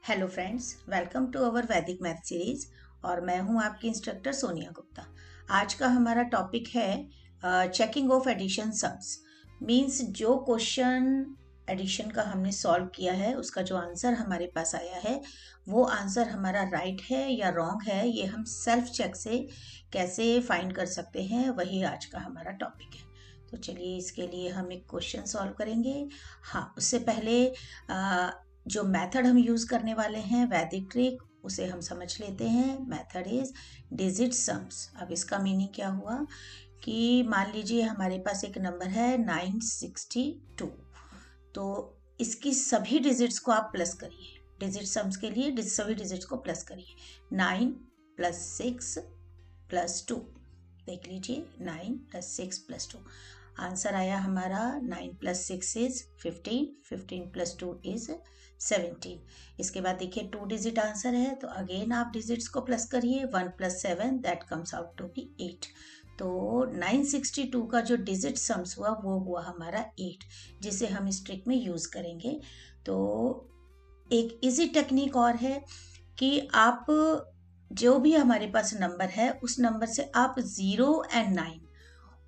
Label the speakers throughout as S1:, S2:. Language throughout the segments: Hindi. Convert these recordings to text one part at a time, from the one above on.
S1: Hello friends, welcome to our Vedic math series. और मैं हूं आपकी इंस्ट्रक्टर सोनिया गुप्ता। आज का हमारा टॉपिक है checking of addition sums. Means जो क्वेश्चन एडिशन का हमने सॉल्व किया है उसका जो आंसर हमारे पास आया है वो आंसर हमारा राइट है या रॉन्ग है, ये हम सेल्फ चेक से कैसे फाइंड कर सकते हैं, वही आज का हमारा टॉपिक है। तो चलिए इसके लिए हम एक क्वेश्चन सॉल्व करेंगे। हाँ, उससे पहले जो मेथड हम यूज करने वाले हैं, वैदिक ट्रिक, उसे हम समझ लेते हैं। Method is digit sums. अब इसका मीनिंग क्या हुआ कि मान लीजिए हमारे पास एक नंबर है 962, तो इसकी सभी डिजिट्स को आप प्लस करिए। डिजिट सम्स के लिए सभी डिजिट्स को प्लस करिए। 9 + 6 + 2, देख लीजिए 9 + 6 + 2। आंसर आया हमारा 9 + 6 इज 15, 15 + 2 इज 17। इसके बाद देखिए 2 डिजिट आंसर है, तो अगेन आप डिजिट्स को प्लस करिए। 1 + 7 that comes out to be 8। तो 962 का जो डिजिट सम्स हुआ वो हुआ हमारा 8, जिसे हम इस ट्रिक में यूज करेंगे। तो एक इजी टेक्निक और है कि आप जो भी हमारे पास नंबर है उस नंबर से आप 0 और 9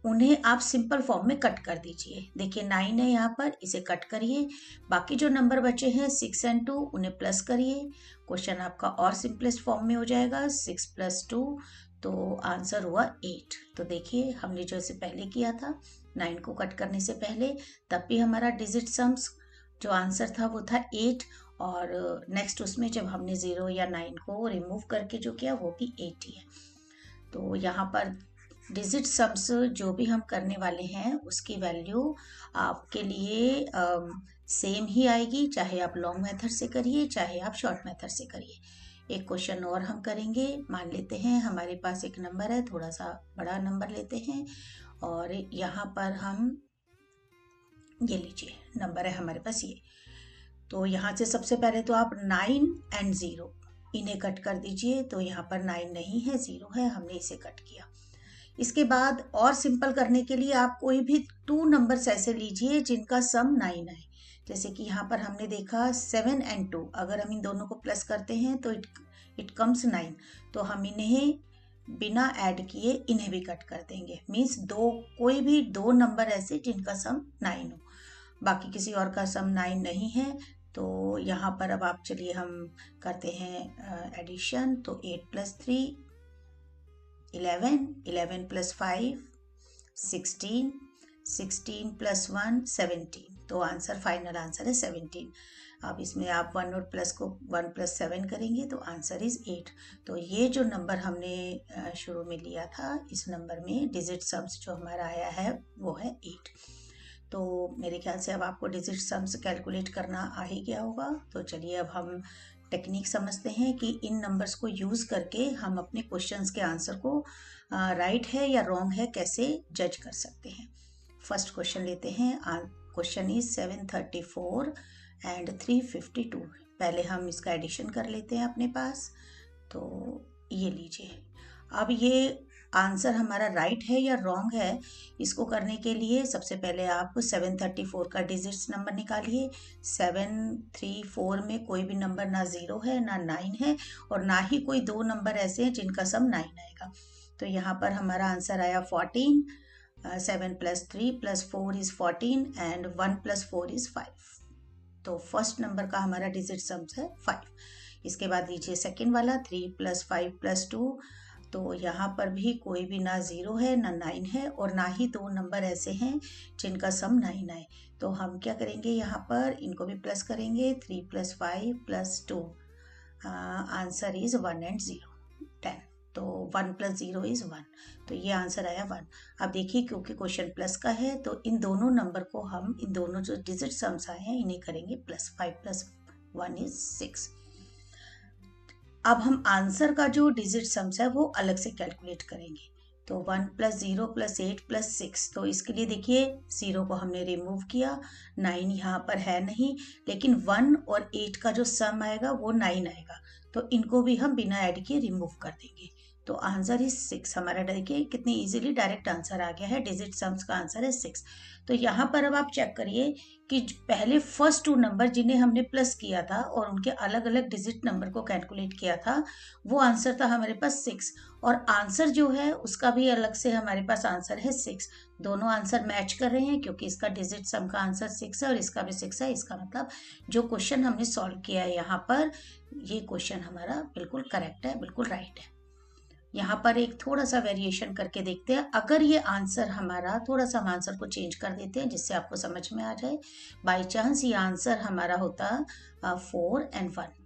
S1: उन्हें आप सिंपल फॉर्म में कट कर दीजिए। देखिए 9 है यहाँ पर, इसे कट करिए। बाकी जो नंबर बचे हैं 6 और 2 उन्हें प्लस करिए। क्वेश्चन आपका और सिंपलेस्ट फॉर्म में हो जाएगा। 6 + 2, तो आंसर हुआ 8। तो देखिए हमने जो इसे पहले किया था 9 को कट करने से पहले, तब भी हमारा डिजिट सम्स जो आंसर था वो था 8। और नेक्स्ट उसमें जब हमने 0 या 9 को रिमूव करके जो किया वो भी 8 ही है। तो यहाँ पर डिजिट सम्स जो भी हम करने वाले हैं उसकी वैल्यू आपके लिए सेम ही आएगी, चाहे आप लॉन्ग मेथड से करिए चाहे आप शॉर्ट मेथड से करिए। एक क्वेश्चन और हम करेंगे। मान लेते हैं हमारे पास एक नंबर है, थोड़ा सा बड़ा नंबर लेते हैं, और यहाँ पर हम ये लीजिए नंबर है हमारे पास ये। तो यहाँ से सबसे पहले तो आप 9 और 0 इन्हें कट कर दीजिए। तो यहाँ पर 9 नहीं है, 0 है, हमने इसे कट किया। इसके बाद और सिंपल करने के लिए आप कोई भी 2 नंबर्स ऐसे लीजिए जिनका सम 9 आए। जैसे कि यहाँ पर हमने देखा 7 और 2, अगर हम इन दोनों को प्लस करते हैं तो इट कम्स 9। तो हम इन्हें बिना ऐड किए इन्हें भी कट कर देंगे। मीन्स कोई भी 2 नंबर ऐसे जिनका सम 9 हो, बाकी किसी और का सम 9 नहीं है। तो यहाँ पर अब आप चलिए हम करते हैं एडिशन। तो 8 + 3 11, 11 + 5 16, 16 + 1 17। तो आंसर फाइनल आंसर है 17। अब इसमें आप 1 और प्लस को 1 + 7 करेंगे तो आंसर इज 8। तो ये जो नंबर हमने शुरू में लिया था, इस नंबर में डिजिट सम्स जो हमारा आया है वो है 8। तो मेरे ख्याल से अब आपको डिजिट सम्स कैलकुलेट करना आ ही गया होगा। तो चलिए अब हम टेक्निक समझते हैं कि इन नंबर्स को यूज़ करके हम अपने क्वेश्चंस के आंसर को राइट है या रॉन्ग है कैसे जज कर सकते हैं। फर्स्ट क्वेश्चन लेते हैं। Question is 734 and 352। पहले हम इसका एडिशन कर लेते हैं अपने पास। तो ये लीजिए, अब ये आंसर हमारा राइट है या रॉन्ग है, इसको करने के लिए सबसे पहले आप 734 का डिजिट्स नंबर निकालिए। 734 में कोई भी नंबर ना 0 है ना 9 है, और ना ही कोई 2 नंबर ऐसे हैं जिनका सम 9 आएगा। तो यहाँ पर हमारा आंसर आया 14। 7 + 3 + 4 इज 14 एंड 1 + 4 इज 5। तो फर्स्ट नंबर का हमारा डिजिट सम्स है 5। इसके बाद लीजिए सेकेंड वाला 3 + 5 + 2। तो यहाँ पर भी कोई भी ना 0 है ना 9 है, और ना ही 2 नंबर ऐसे हैं जिनका सम 9 आए। तो हम क्या करेंगे, यहाँ पर इनको भी प्लस करेंगे। 3 + 5 + 2, आंसर इज 1 और 0, 10। तो 1 + 0 इज 1। तो ये आंसर आया 1। अब देखिए क्योंकि क्वेश्चन प्लस का है तो इन दोनों नंबर को हम, इन दोनों जो डिजिट सम्स आए हैं इन्हें करेंगे प्लस। 5 + 1 इज 6। अब हम आंसर का जो डिजिट सम्स है वो अलग से कैलकुलेट करेंगे। तो 1 + 0 + 8 + 6। तो इसके लिए देखिए 0 को हमने रिमूव किया, 9 यहाँ पर है नहीं, लेकिन 1 और 8 का जो सम आएगा वो 9 आएगा। तो इनको भी हम बिना ऐड किए रिमूव कर देंगे। तो आंसर इज 6। हमारा देखिए कितनी इजीली डायरेक्ट आंसर आ गया है, डिजिट सम्स का आंसर है 6। तो यहाँ पर अब आप चेक करिए कि पहले फर्स्ट 2 नंबर जिन्हें हमने प्लस किया था और उनके अलग अलग डिजिट नंबर को कैलकुलेट किया था, वो आंसर था हमारे पास 6, और आंसर जो है उसका भी अलग से हमारे पास आंसर है 6। दोनों आंसर मैच कर रहे हैं क्योंकि इसका डिजिट सम का आंसर 6 है और इसका भी 6 है। इसका मतलब जो क्वेश्चन हमने सॉल्व किया है यहाँ पर, ये क्वेश्चन हमारा बिल्कुल करेक्ट है, बिल्कुल राइट है। यहाँ पर एक थोड़ा सा वेरिएशन करके देखते हैं। अगर ये आंसर हमारा, थोड़ा सा हम आंसर को चेंज कर देते हैं जिससे आपको समझ में आ जाए। बाई चांस ये आंसर हमारा होता 4 and 1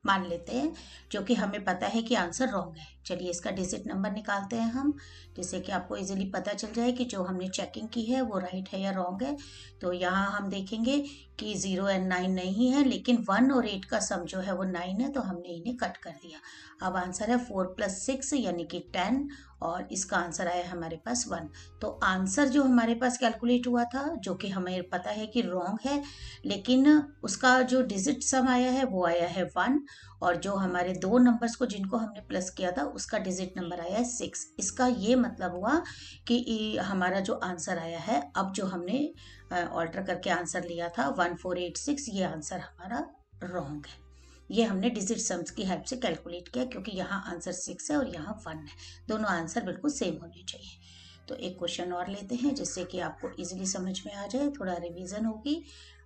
S1: मान लेते हैं, जो कि हमें पता है कि आंसर रॉन्ग है। चलिए इसका डिजिट नंबर निकालते हैं हम, जिससे कि आपको इजीली पता चल जाए कि जो हमने चेकिंग की है वो राइट है या रॉन्ग है। तो यहाँ हम देखेंगे कि 0 and 9 नहीं है, लेकिन 1 और 8 का सम जो है वो 9 है, तो हमने इन्हें कट कर दिया। अब आंसर है 4 + 6 यानी कि 10, और इसका आंसर आया हमारे पास 1। तो आंसर जो हमारे पास कैलकुलेट हुआ था, जो कि हमें पता है कि रॉन्ग है, लेकिन उसका जो डिजिट सम आया है वो आया है 1, और जो हमारे 2 नंबर्स को जिनको हमने प्लस किया था उसका डिजिट नंबर आया है 6। इसका ये मतलब हुआ कि हमारा जो आंसर आया है, अब जो हमने ऑल्टर करके आंसर लिया था 1486, ये आंसर हमारा रॉन्ग है। ये हमने डिजिट सम्स की हेल्प से कैलकुलेट किया, क्योंकि यहाँ आंसर 6 है और यहाँ 1 है। दोनों आंसर बिल्कुल सेम होने चाहिए। तो एक क्वेश्चन और लेते हैं जिससे कि आपको इजीली समझ में आ जाए, थोड़ा रिवीजन होगी,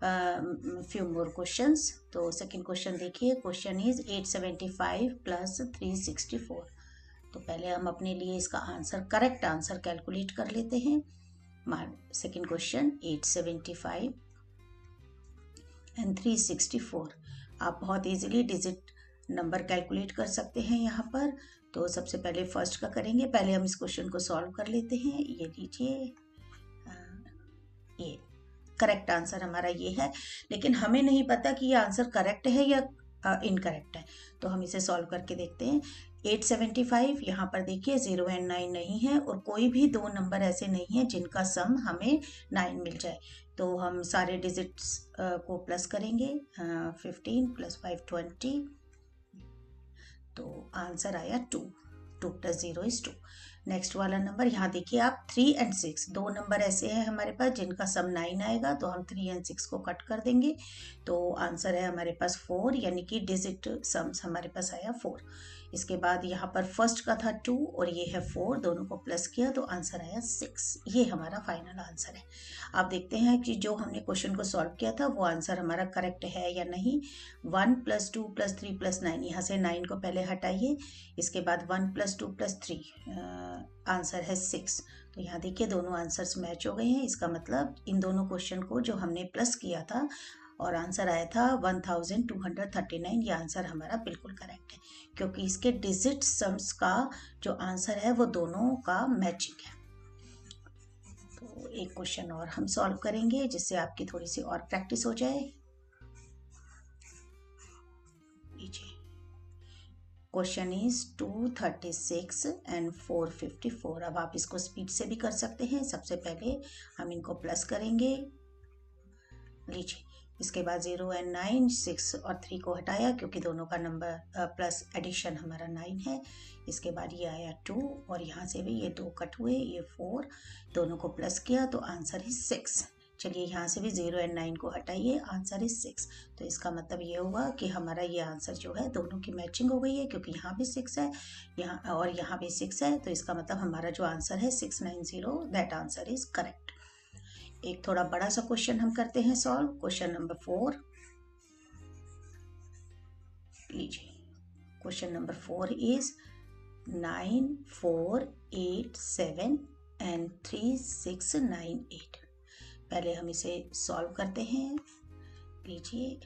S1: फ्यू मोर क्वेश्चंस। तो सेकंड क्वेश्चन देखिए, क्वेश्चन इज 875 + 364। तो पहले हम अपने लिए इसका आंसर, करेक्ट आंसर कैलकुलेट कर लेते हैं। Second question 875 and 364। आप बहुत इजीली डिजिट नंबर कैलकुलेट कर सकते हैं यहाँ पर। तो सबसे पहले फर्स्ट का करेंगे, पहले हम इस क्वेश्चन को सॉल्व कर लेते हैं। ये लीजिए, ये करेक्ट आंसर हमारा ये है, लेकिन हमें नहीं पता कि ये आंसर करेक्ट है या इनकरेक्ट है। तो हम इसे सॉल्व करके देखते हैं। 875, यहाँ पर देखिए 0 and 9 नहीं है, और कोई भी 2 नंबर ऐसे नहीं है जिनका सम हमें 9 मिल जाए। तो हम सारे डिजिट्स को प्लस करेंगे, 15 + 5 20, तो आंसर आया 2। 2 + 0 = 2। नेक्स्ट वाला नंबर यहाँ देखिए आप, 3 and 6, 2 नंबर ऐसे हैं हमारे पास जिनका सम 9 आएगा, तो हम 3 and 6 को कट कर देंगे। तो आंसर है हमारे पास 4, यानी कि डिजिट सम्स हमारे पास आया 4। इसके बाद यहाँ पर फर्स्ट का था 2 और ये है 4, दोनों को प्लस किया तो आंसर आया 6। ये हमारा फाइनल आंसर है। आप देखते हैं कि जो हमने क्वेश्चन को सॉल्व किया था वो आंसर हमारा करेक्ट है या नहीं। 1 + 2 + 3 + 9, यहाँ से 9 को पहले हटाइए। इसके बाद 1 + 2 + 3, आंसर है 6। तो यहाँ देखिए दोनों आंसर्स मैच हो गए हैं। इसका मतलब इन दोनों क्वेश्चन को जो हमने प्लस किया था और आंसर आया था 1239, ये आंसर हमारा बिल्कुल करेक्ट है, क्योंकि इसके डिजिट सम्स का जो आंसर है वो दोनों का मैचिंग है। तो एक क्वेश्चन और हम सॉल्व करेंगे जिससे आपकी थोड़ी सी और प्रैक्टिस हो जाए। लीजिए, क्वेश्चन इज 236 and 454। अब आप इसको स्पीड से भी कर सकते हैं। सबसे पहले हम इनको प्लस करेंगे, लीजिए। इसके बाद 0 and 9, 6 और 3 को हटाया क्योंकि दोनों का नंबर प्लस एडिशन हमारा 9 है। इसके बाद ये आया 2 और यहाँ से भी ये 2 कट हुए, ये 4, दोनों को प्लस किया तो आंसर है 6। चलिए यहाँ से भी 0 and 9 को हटाइए, आंसर इज 6। तो इसका मतलब ये हुआ कि हमारा ये आंसर जो है दोनों की मैचिंग हो गई है, क्योंकि यहाँ भी 6 है, यहाँ और यहाँ भी 6 है। तो इसका मतलब हमारा जो आंसर है 690, दैट आंसर इज करेक्ट। एक थोड़ा बड़ा सा क्वेश्चन हम करते हैं सॉल्व, क्वेश्चन नंबर 4। लीजिए, क्वेश्चन नंबर 4 इज 9 4 8 7 and 3 6 9 8। पहले हम इसे सॉल्व करते हैं। लीजिए,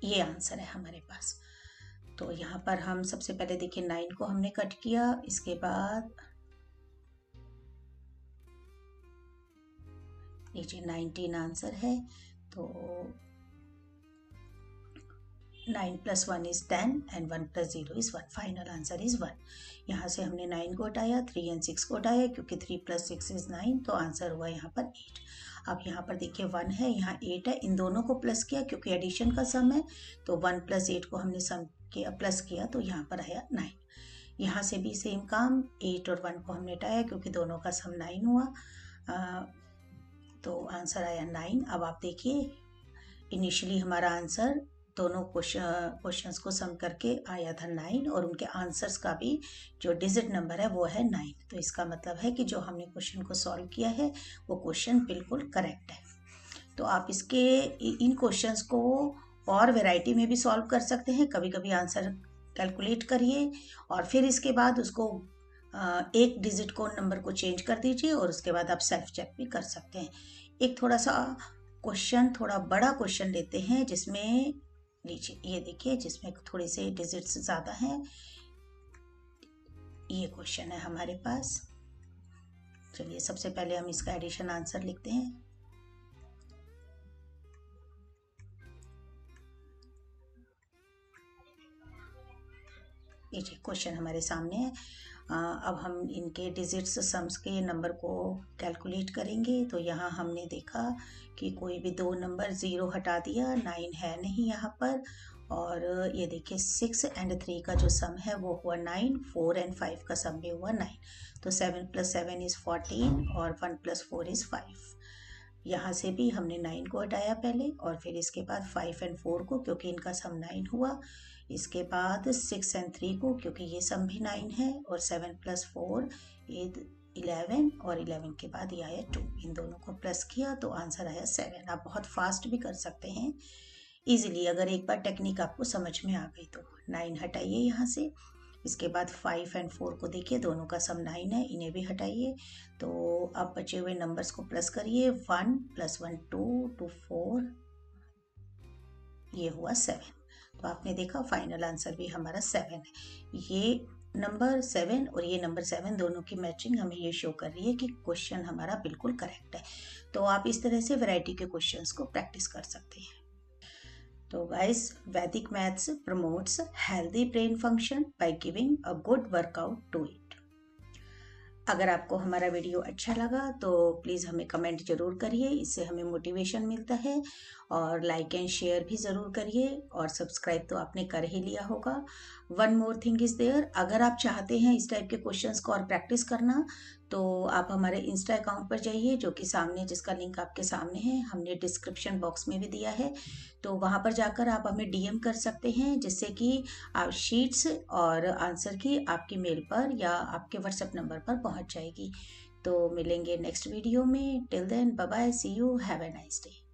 S1: ये आंसर है हमारे पास। तो यहाँ पर हम सबसे पहले देखिए 9 को हमने कट किया, इसके बाद लीजिए 19 आंसर है। तो 9 + 1 is 10 and 1 + 0 is 1. Final answer is 1. यहाँ से हमने 9 को हटाया, 3 और 6 को हटाया, क्योंकि 3 + 6 is 9, तो आंसर हुआ यहाँ पर 8. अब यहाँ पर देखिए 1 है, यहाँ 8 है, इन दोनों को प्लस किया क्योंकि एडिशन का सम है, तो 1 + 8 को हमने सम किया, प्लस किया, तो यहाँ पर आया 9. यहाँ से भी सेम काम, 8 और 1 को हमने हटाया क्योंकि दोनों का सम 9 हुआ, तो आंसर आया 9. अब आप देखिए इनिशियली हमारा आंसर दोनों क्वेश्चंस को सम करके आया था 9, और उनके आंसर्स का भी जो डिजिट नंबर है वो है 9. तो इसका मतलब है कि जो हमने क्वेश्चन को सॉल्व किया है वो क्वेश्चन बिल्कुल करेक्ट है. तो आप इसके इन क्वेश्चंस को और वैरायटी में भी सॉल्व कर सकते हैं. कभी कभी आंसर कैलकुलेट करिए और फिर इसके बाद उसको एक डिजिट को नंबर को चेंज कर दीजिए, और उसके बाद आप सेल्फ चेक भी कर सकते हैं. एक थोड़ा सा क्वेश्चन, थोड़ा बड़ा क्वेश्चन लेते हैं जिसमें लीजिए, ये देखिए, जिसमें थोड़े से डिजिट्स ज़्यादा हैं. ये क्वेश्चन है हमारे पास. चलिए सबसे पहले हम इसका एडिशन आंसर लिखते हैं. ये क्वेश्चन हमारे सामने है. अब हम इनके डिजिट्स सम्स के नंबर को कैलकुलेट करेंगे. तो यहाँ हमने देखा कि कोई भी दो नंबर, 0 हटा दिया, 9 है नहीं यहाँ पर, और ये देखिए 6 और 3 का जो सम है वो हुआ 9, 4 और 5 का सम भी हुआ 9. तो 7 + 7 is 14 और 1 + 4 is 5. यहाँ से भी हमने 9 को हटाया पहले, और फिर इसके बाद 5 और 4 को, क्योंकि इनका सम 9 हुआ. इसके बाद 6 और 3 को, क्योंकि ये सम भी 9 है, और 7 + 4 ये 11, और 11 के बाद ये आया 2. इन दोनों को प्लस किया तो आंसर आया 7. आप बहुत फास्ट भी कर सकते हैं इजीली, अगर एक बार टेक्निक आपको समझ में आ गई तो. 9 हटाइए यहाँ से. इसके बाद 5 और 4 को देखिए, दोनों का सम 9 है, इन्हें भी हटाइए. तो अब बचे हुए नंबर्स को प्लस करिए. 1 + 1 2 4, ये हुआ 7. तो आपने देखा फाइनल आंसर भी हमारा 7 है. ये नंबर 7 और ये नंबर 7 दोनों की मैचिंग हमें ये शो कर रही है कि क्वेश्चन हमारा बिल्कुल करेक्ट है. तो आप इस तरह से वैरायटी के क्वेश्चंस को प्रैक्टिस कर सकते हैं. तो guys, Vedic maths promotes healthy brain function by giving a good workout to it. अगर आपको हमारा वीडियो अच्छा लगा तो प्लीज़ हमें कमेंट ज़रूर करिए, इससे हमें मोटिवेशन मिलता है. और लाइक एंड शेयर भी ज़रूर करिए, और सब्सक्राइब तो आपने कर ही लिया होगा. One more thing is there, अगर आप चाहते हैं इस टाइप के क्वेश्चंस को और प्रैक्टिस करना, तो आप हमारे इंस्टा अकाउंट पर जाइए, जो कि सामने, जिसका लिंक आपके सामने है, हमने डिस्क्रिप्शन बॉक्स में भी दिया है. तो वहाँ पर जाकर आप हमें DM कर सकते हैं, जिससे कि आप शीट्स और आंसर की आपकी मेल पर या आपके व्हाट्सएप नंबर पर पहुँच जाएगी. तो मिलेंगे नेक्स्ट वीडियो में. Till then, bye bye, see you, have a nice day.